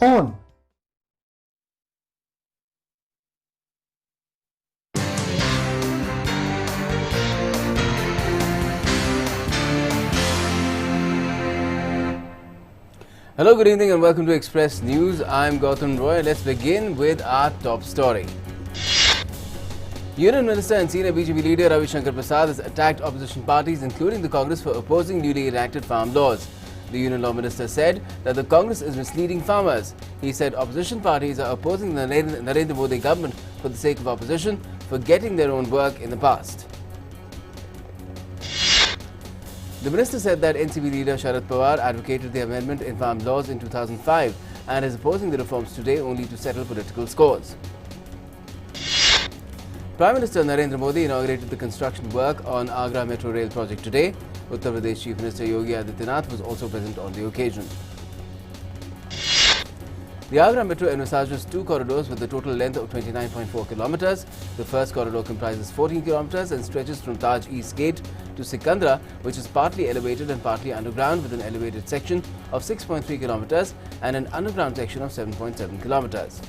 on. Hello, good evening and welcome to Express News. I'm Gautam Roy. Let's begin with our top story. Union Minister and senior BJP leader Ravi Shankar Prasad has attacked opposition parties including the Congress for opposing newly enacted farm laws. The Union Law Minister said that the Congress is misleading farmers. He said opposition parties are opposing the Narendra Modi government for the sake of opposition, forgetting their own work in the past. The minister said that NCP leader Sharad Pawar advocated the amendment in farm laws in 2005 and is opposing the reforms today only to settle political scores. Prime Minister Narendra Modi inaugurated the construction work on Agra Metro Rail project today. Uttar Pradesh Chief Minister Yogi Adityanath was also present on the occasion. The Agra Metro envisages two corridors with a total length of 29.4 kilometers. The first corridor comprises 14 kilometers and stretches from Taj East Gate to Sikandra, which is partly elevated and partly underground, with an elevated section of 6.3 kilometers and an underground section of 7.7 kilometers.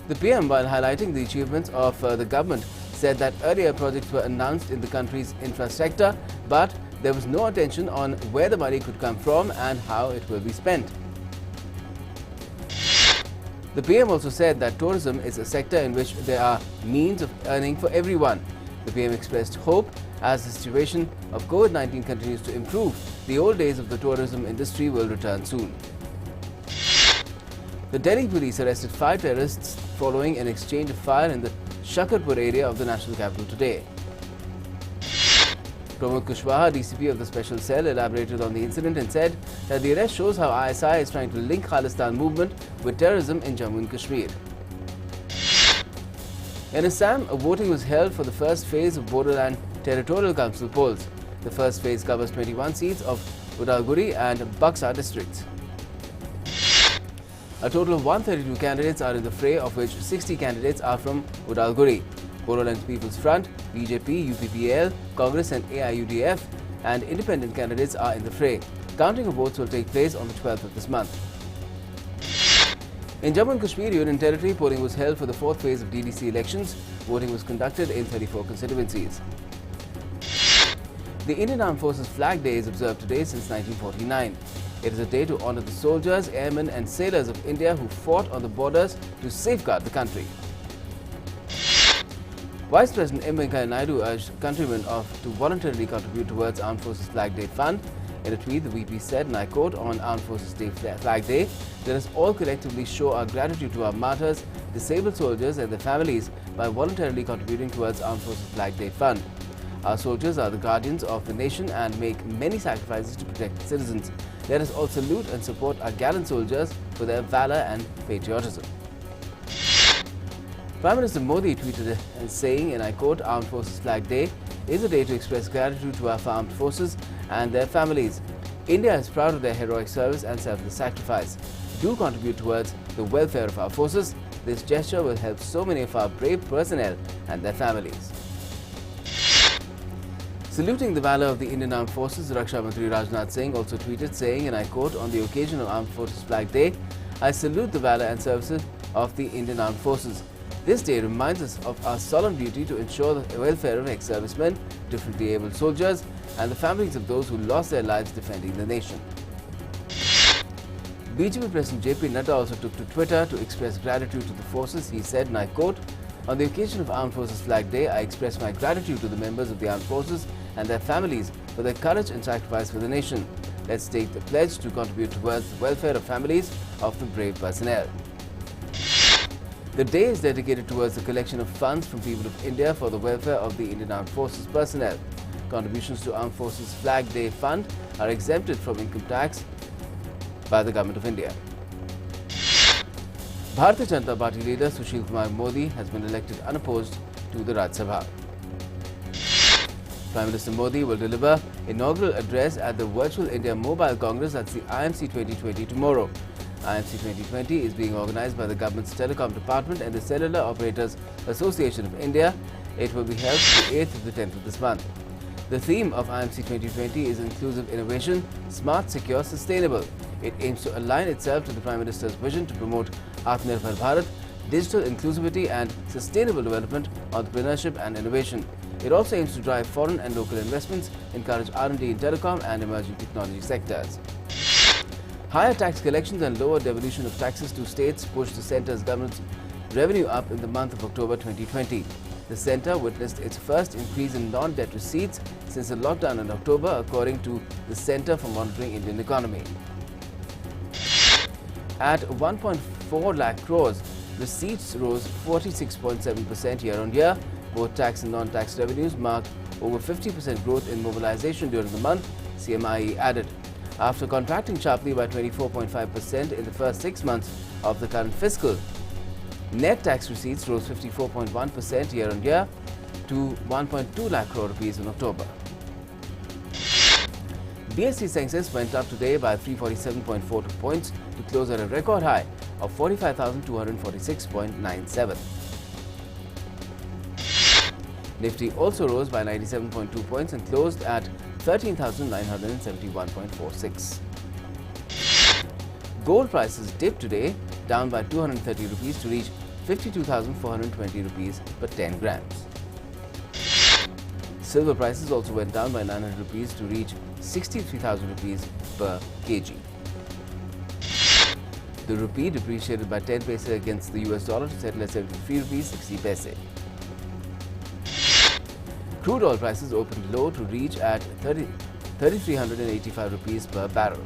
The PM, while highlighting the achievements of the government, said that earlier projects were announced in the country's infrastructure, but there was no attention on where the money could come from and how it will be spent. The PM also said that tourism is a sector in which there are means of earning for everyone. The PM expressed hope as the situation of COVID-19 continues to improve. The old days of the tourism industry will return soon. The Delhi police arrested 5 terrorists following an exchange of fire in the Shakarpur area of the national capital today. Pramod Kushwaha, DCP of the Special Cell, elaborated on the incident and said that the arrest shows how ISI is trying to link Khalistan movement with terrorism in Jammu and Kashmir. In Assam, a voting was held for the first phase of Bodoland Territorial Council polls. The first phase covers 21 seats of Udalguri and Buxa districts. A total of 132 candidates are in the fray, of which 60 candidates are from Udalguri. Bodoland People's Front, BJP, UPPL, Congress and AIUDF and independent candidates are in the fray. Counting of votes will take place on the 12th of this month. In Jammu and Kashmir Union Territory, polling was held for the 4th phase of DDC elections. Voting was conducted in 34 constituencies. The Indian Armed Forces Flag Day is observed today since 1949. It is a day to honour the soldiers, airmen and sailors of India who fought on the borders to safeguard the country. Vice President M. Venkaiah Naidu urged countrymen to voluntarily contribute towards Armed Forces Flag Day Fund. In a tweet, the VP said, and I quote, on Armed Forces Day Flag Day, let us all collectively show our gratitude to our martyrs, disabled soldiers and their families by voluntarily contributing towards Armed Forces Flag Day Fund. Our soldiers are the guardians of the nation and make many sacrifices to protect the citizens. Let us all salute and support our gallant soldiers for their valour and patriotism. Prime Minister Modi tweeted saying, and I quote, Armed Forces Flag Day is a day to express gratitude to our armed forces and their families. India is proud of their heroic service and selfless sacrifice. Do contribute towards the welfare of our forces. This gesture will help so many of our brave personnel and their families. Saluting the valour of the Indian Armed Forces, Raksha Mantri Rajnath Singh also tweeted saying, and I quote, on the occasion of Armed Forces Flag Day, I salute the valour and services of the Indian Armed Forces. This day reminds us of our solemn duty to ensure the welfare of ex-servicemen, differently abled soldiers and the families of those who lost their lives defending the nation. BJP President JP Nadda also took to Twitter to express gratitude to the forces. He said, and I quote, on the occasion of Armed Forces Flag Day, I express my gratitude to the members of the armed forces and their families for their courage and sacrifice for the nation. Let's take the pledge to contribute towards the welfare of families of the brave personnel. The day is dedicated towards the collection of funds from people of India for the welfare of the Indian Armed Forces personnel. Contributions to Armed Forces Flag Day Fund are exempted from income tax by the Government of India. Bharatiya Janata Party leader Sushil Kumar Modi has been elected unopposed to the Rajya Sabha. Prime Minister Modi will deliver inaugural address at the Virtual India Mobile Congress at the IMC 2020 tomorrow. IMC 2020 is being organized by the government's Telecom Department and the Cellular Operators Association of India. It will be held from the 8th to the 10th of this month. The theme of IMC 2020 is Inclusive Innovation, Smart, Secure, Sustainable. It aims to align itself to the Prime Minister's vision to promote Atmanirbhar Bharat, digital inclusivity and sustainable development, entrepreneurship and innovation. It also aims to drive foreign and local investments, encourage R&D in telecom and emerging technology sectors. Higher tax collections and lower devolution of taxes to states pushed the centre's government's revenue up in the month of October 2020. The centre witnessed its first increase in non-debt receipts since the lockdown in October, according to the Centre for Monitoring Indian Economy. At 1.4 lakh crores, receipts rose 46.7% year-on-year. Both tax and non-tax revenues marked over 50% growth in mobilization during the month, CMIE added. After contracting sharply by 24.5% in the first 6 months of the current fiscal, net tax receipts rose 54.1% year-on-year to 1.2 lakh crore rupees in October. BSE Sensex went up today by 347.42 points to close at a record high of 45,246.97. Nifty also rose by 97.2 points and closed at 13,971.46. Gold prices dipped today, down by 230 rupees to reach 52,420 rupees per 10 grams. Silver prices also went down by 900 rupees to reach 63,000 rupees per kg. The rupee depreciated by 10 paise against the US dollar to settle at 73 rupees 60 paise. Crude oil prices opened low to reach at 3,385 rupees per barrel.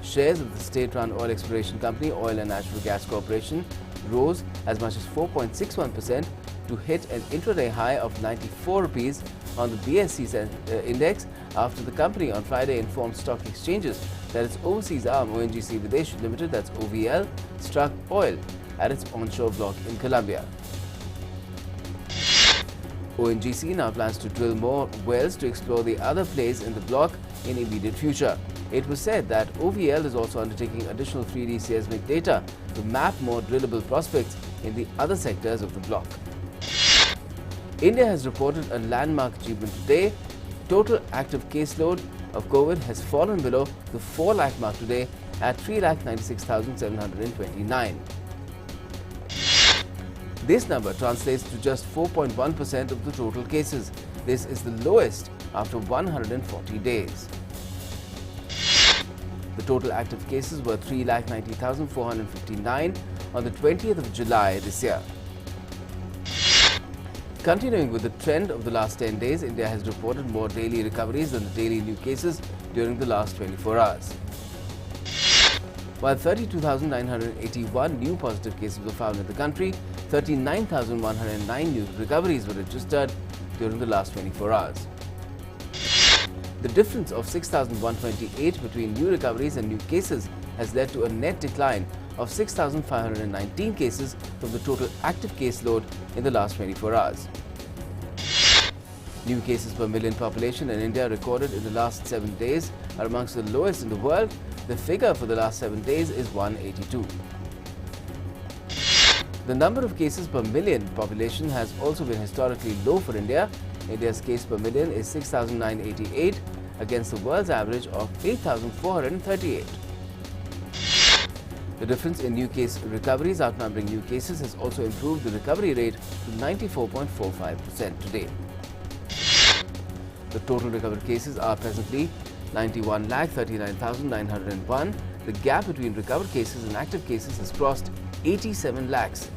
Shares of the state-run oil exploration company, Oil and Natural Gas Corporation, rose as much as 4.61% to hit an intraday high of 94 rupees on the BSE index after the company on Friday informed stock exchanges that its overseas arm, ONGC Videsh Limited, that's OVL, struck oil at its onshore block in Colombia. ONGC now plans to drill more wells to explore the other plays in the block in immediate future. It was said that OVL is also undertaking additional 3D seismic data to map more drillable prospects in the other sectors of the block. India has reported a landmark achievement today. Total active caseload of COVID has fallen below the 4 lakh mark today at 3,96,729. This number translates to just 4.1% of the total cases. This is the lowest after 140 days. The total active cases were 3,90,459 on the 20th of July this year. Continuing with the trend of the last 10 days, India has reported more daily recoveries than the daily new cases during the last 24 hours. While 32,981 new positive cases were found in the country, 39,109 new recoveries were registered during the last 24 hours. The difference of 6,128 between new recoveries and new cases has led to a net decline of 6,519 cases from the total active caseload in the last 24 hours. New cases per million population in India recorded in the last 7 days are amongst the lowest in the world. The figure for the last 7 days is 182. The number of cases per million population has also been historically low for India. India's case per million is 6,988 against the world's average of 8,438. The difference in new case recoveries outnumbering new cases has also improved the recovery rate to 94.45% today. The total recovered cases are presently 91,39,901. The gap between recovered cases and active cases has crossed 87 lakhs.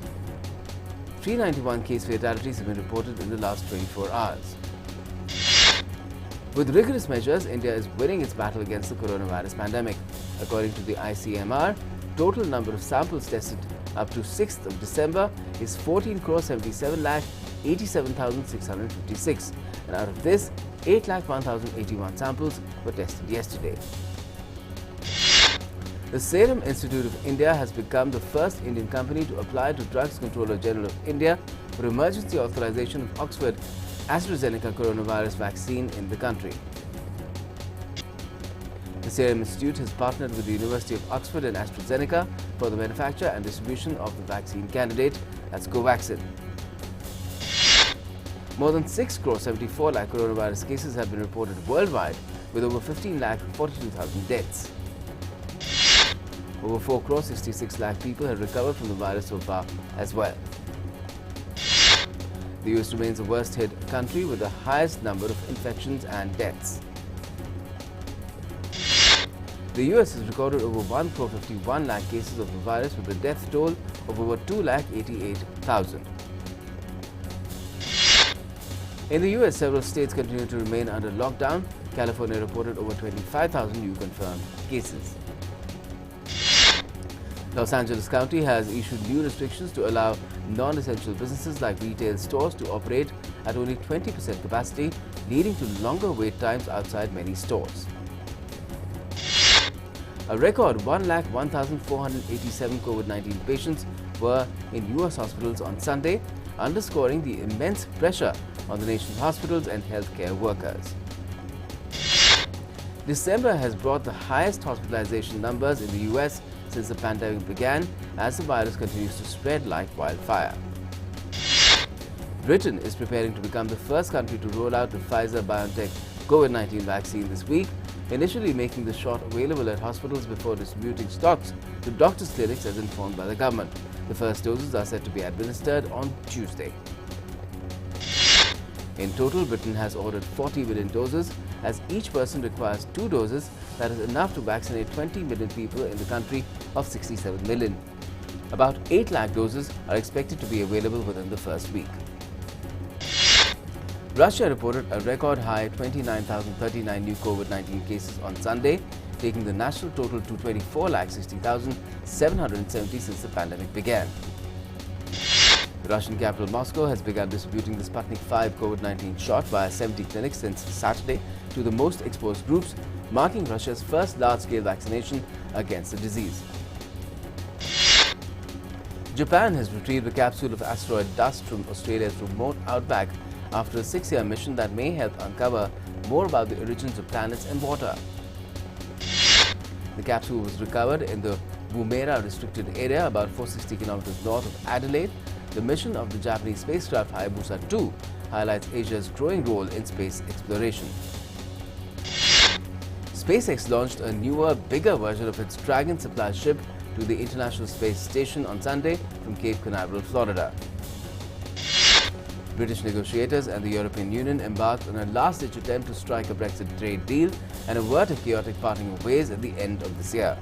391 case fatalities have been reported in the last 24 hours. With rigorous measures, India is winning its battle against the coronavirus pandemic. According to the ICMR, total number of samples tested up to 6th of December is 14,77,87,656, and out of this, 8,01,081 samples were tested yesterday. The Serum Institute of India has become the first Indian company to apply to Drugs Controller General of India for emergency authorization of Oxford AstraZeneca coronavirus vaccine in the country. The Serum Institute has partnered with the University of Oxford and AstraZeneca for the manufacture and distribution of the vaccine candidate, that's Covaxin. More than 6 crore 74 lakh coronavirus cases have been reported worldwide, with over 15,42,000 deaths. Over 4 crore 66 lakh people have recovered from the virus so far as well. The US remains the worst hit country with the highest number of infections and deaths. The US has recorded over 1 crore 51 lakh cases of the virus with a death toll of over 2,88,000. In the US, several states continue to remain under lockdown. California reported over 25,000 new confirmed cases. Los Angeles County has issued new restrictions to allow non-essential businesses like retail stores to operate at only 20% capacity, leading to longer wait times outside many stores. A record 1,01,487 COVID-19 patients were in US hospitals on Sunday, underscoring the immense pressure on the nation's hospitals and healthcare workers. December has brought the highest hospitalization numbers in the US since the pandemic began, as the virus continues to spread like wildfire. Britain is preparing to become the first country to roll out the Pfizer-BioNTech COVID-19 vaccine this week, initially making the shot available at hospitals before distributing stocks to doctors' clinics as informed by the government. The first doses are set to be administered on Tuesday. In total, Britain has ordered 40 million doses, as each person requires 2 doses. That is enough to vaccinate 20 million people in the country of 67 million. About 8 lakh doses are expected to be available within the first week. Russia reported a record high 29,039 new COVID-19 cases on Sunday, taking the national total to 24,60,770 since the pandemic began. The Russian capital Moscow has begun distributing the Sputnik V COVID-19 shot via 70 clinics since Saturday to the most exposed groups, marking Russia's first large-scale vaccination against the disease. Japan has retrieved a capsule of asteroid dust from Australia's remote outback after a 6-year mission that may help uncover more about the origins of planets and water. The capsule was recovered in the Woomera restricted area about 460 kilometers north of Adelaide. The mission of the Japanese spacecraft Hayabusa 2 highlights Asia's growing role in space exploration. SpaceX launched a newer, bigger version of its Dragon supply ship to the International Space Station on Sunday from Cape Canaveral, Florida. British negotiators and the European Union embarked on a last-ditch attempt to strike a Brexit trade deal and avert a chaotic parting of ways at the end of this year.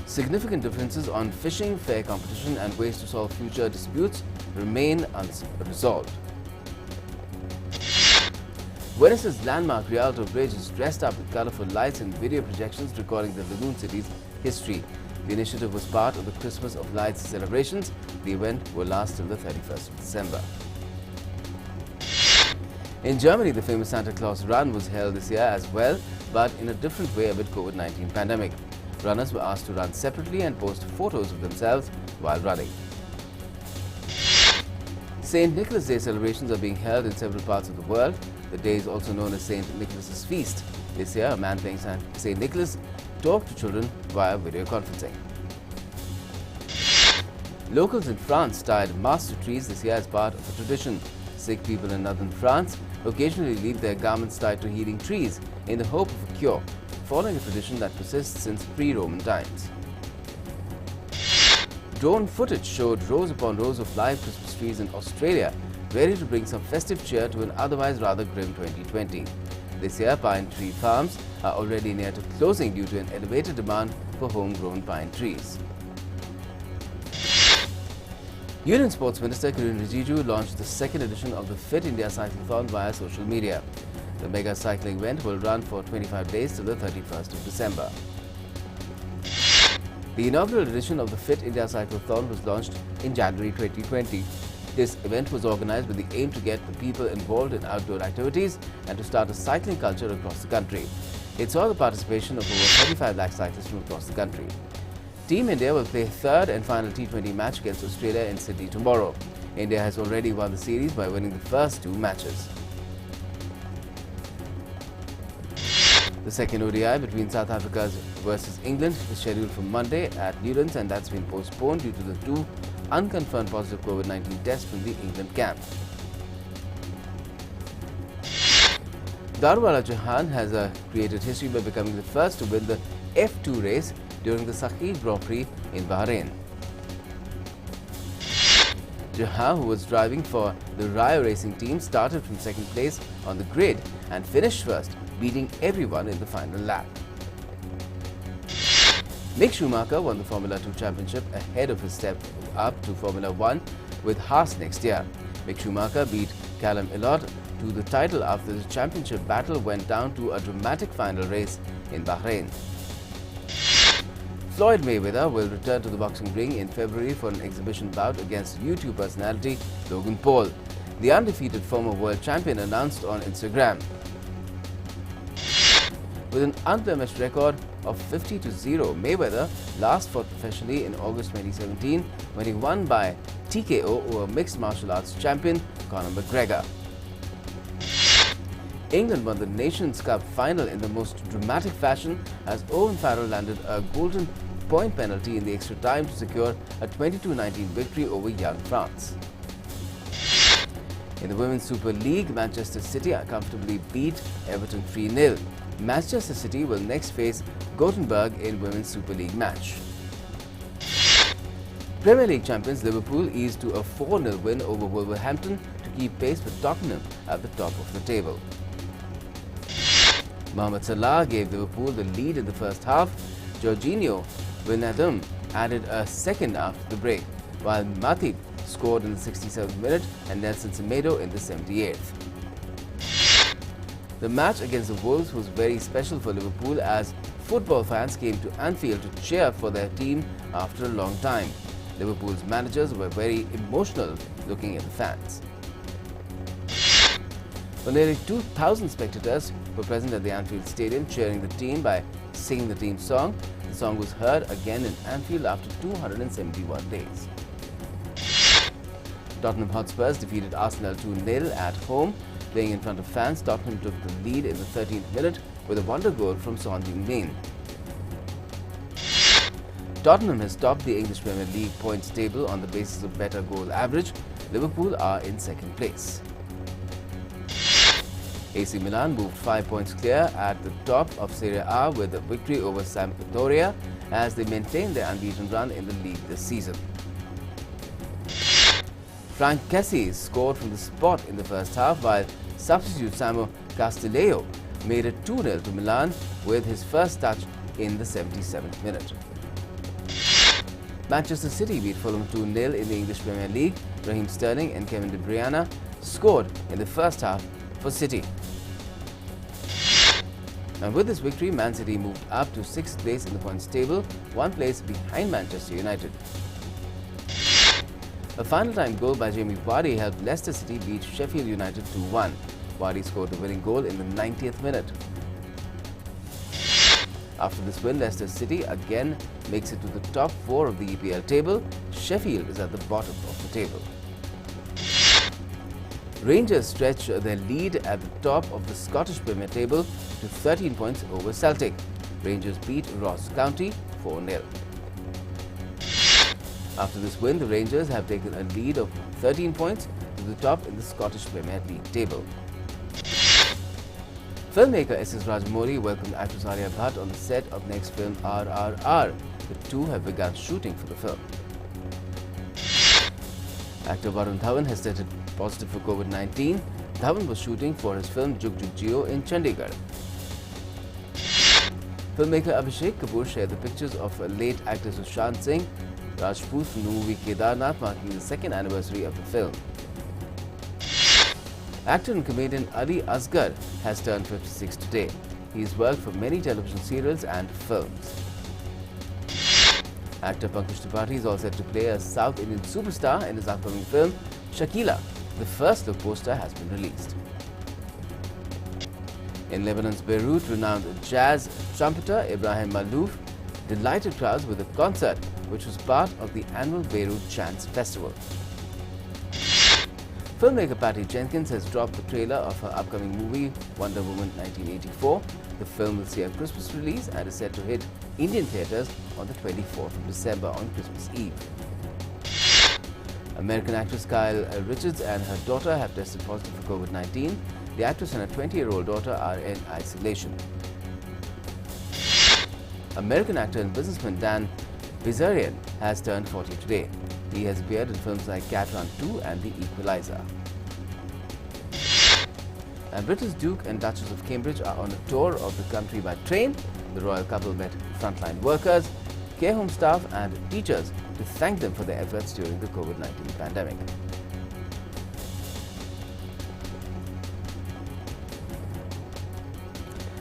Significant differences on fishing, fair competition and ways to solve future disputes remain unresolved. Venice's landmark Rialto Bridge is dressed up with colorful lights and video projections recording the lagoon city's history. The initiative was part of the Christmas of Lights celebrations. The event will last till the 31st of December. In Germany, the famous Santa Claus Run was held this year as well, but in a different way amid COVID-19 pandemic. Runners were asked to run separately and post photos of themselves while running. St. Nicholas Day celebrations are being held in several parts of the world. The day is also known as St. Nicholas's Feast. This year, a man playing St. Nicholas talked to children via video conferencing. Locals in France tied masks to trees this year as part of a tradition. Sick people in northern France occasionally leave their garments tied to healing trees in the hope of a cure, following a tradition that persists since pre-Roman times. Drone footage showed rows upon rows of live Christmas trees in Australia, ready to bring some festive cheer to an otherwise rather grim 2020. This year, pine tree farms are already near to closing due to an elevated demand for homegrown pine trees. Union Sports Minister Kiren Rijiju launched the second edition of the Fit India Cyclothon via social media. The mega cycling event will run for 25 days till the 31st of December. The inaugural edition of the Fit India Cyclothon was launched in January 2020. This event was organized with the aim to get the people involved in outdoor activities and to start a cycling culture across the country. It saw the participation of over 35 lakh cyclists from across the country. Team India will play third and final T20 match against Australia in Sydney tomorrow. India has already won the series by winning the first 2 matches. The second ODI between South Africa versus England is scheduled for Monday at Newlands, and that's been postponed due to the 2 unconfirmed positive COVID-19 tests from the England camp. Darwala Jahan has created history by becoming the first to win the F2 race during the SUSHIL Grand Prix in Bahrain. Jahan, who was driving for the Rio Racing team, started from second place on the grid and finished first, beating everyone in the final lap. Mick Schumacher won the Formula 2 championship ahead of his step up to Formula 1 with Haas next year. Mick Schumacher beat Callum Ilott to the title after the championship battle went down to a dramatic final race in Bahrain. Floyd Mayweather will return to the boxing ring in February for an exhibition bout against YouTube personality Logan Paul. The undefeated former world champion announced on Instagram. With an unblemished record of 50-0, Mayweather last fought professionally in August 2017 when he won by TKO over mixed martial arts champion Conor McGregor. England won the Nations Cup final in the most dramatic fashion as Owen Farrell landed a golden point penalty in the extra time to secure a 22-19 victory over young France. In the Women's Super League, Manchester City comfortably beat Everton 3-0. Manchester City will next face Gothenburg in Women's Super League match. Premier League champions Liverpool eased to a 4-0 win over Wolverhampton to keep pace with Tottenham at the top of the table. Mohamed Salah gave Liverpool the lead in the first half. Jorginho Wijnaldum added a second after the break, while Matip scored in the 67th minute and Nelson Semedo in the 78th. The match against the Wolves was very special for Liverpool as football fans came to Anfield to cheer for their team after a long time. Liverpool's managers were very emotional looking at the fans. Well, nearly 2,000 spectators were present at the Anfield Stadium cheering the team by singing the team song. The song was heard again in Anfield after 271 days. Tottenham Hotspurs defeated Arsenal 2-0 at home. Playing in front of fans, Tottenham took the lead in the 13th minute with a wonder goal from Son Heung-min. Tottenham has topped the English Premier League points table on the basis of better goal average. Liverpool are in second place. AC Milan moved 5 points clear at the top of Serie A with a victory over Sampdoria as they maintain their unbeaten run in the league this season. Frank Kessie scored from the spot in the first half while substitute Samu Castillejo made it 2-0 to Milan with his first touch in the 77th minute. Manchester City beat Fulham 2-0 in the English Premier League. Raheem Sterling and Kevin De Bruyne scored in the first half for City. And with this victory, Man City moved up to 6th place in the points table, 1 place behind Manchester United. A final time goal by Jamie Vardy helped Leicester City beat Sheffield United 2-1. Vardy scored the winning goal in the 90th minute. After this win, Leicester City again makes it to the top 4 of the EPL table. Sheffield is at the bottom of the table. Rangers stretch their lead at the top of the Scottish Premier table to 13 points over Celtic. Rangers beat Ross County 4-0. After this win, the Rangers have taken a lead of 13 points to the top in the Scottish Premier League table. Filmmaker S.S. Rajamouli welcomed actress Alia Bhatt on the set of next film RRR. The two have begun shooting for the film. Actor Varun Dhawan has tested positive for COVID-19. Dhawan was shooting for his film Jug Jug Jio in Chandigarh. Filmmaker Abhishek Kapoor shared the pictures of late actor Sushant Singh Rajput from the movie Kedarnath, marking the 2nd anniversary of the film. Actor and comedian Ali Asgar has turned 56 today. He has worked for many television serials and films. Actor Pankaj Tripathi is all set to play a South Indian superstar in his upcoming film Shakila. The first look poster has been released. In Lebanon's Beirut, renowned jazz trumpeter Ibrahim Malouf delighted crowds with a concert which was part of the annual Beirut Chants Festival. Filmmaker Patty Jenkins has dropped the trailer of her upcoming movie Wonder Woman 1984. The film will see a Christmas release and is set to hit Indian theatres on the 24th of December on Christmas Eve. American actress Kyle Richards and her daughter have tested positive for COVID-19. The actress and her 20-year-old daughter are in isolation. American actor and businessman Dan Bilzerian has turned 40 today. He has appeared in films like Cat Run 2 and The Equalizer. And Britain's Duke and Duchess of Cambridge are on a tour of the country by train. The royal couple met frontline workers, care home staff and teachers to thank them for their efforts during the COVID-19 pandemic.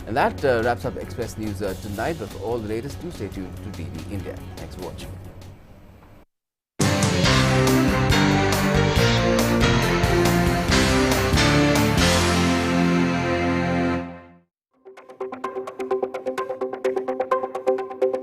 And that wraps up Express News tonight. But for all the latest, do stay tuned to DD India. Thanks for watching.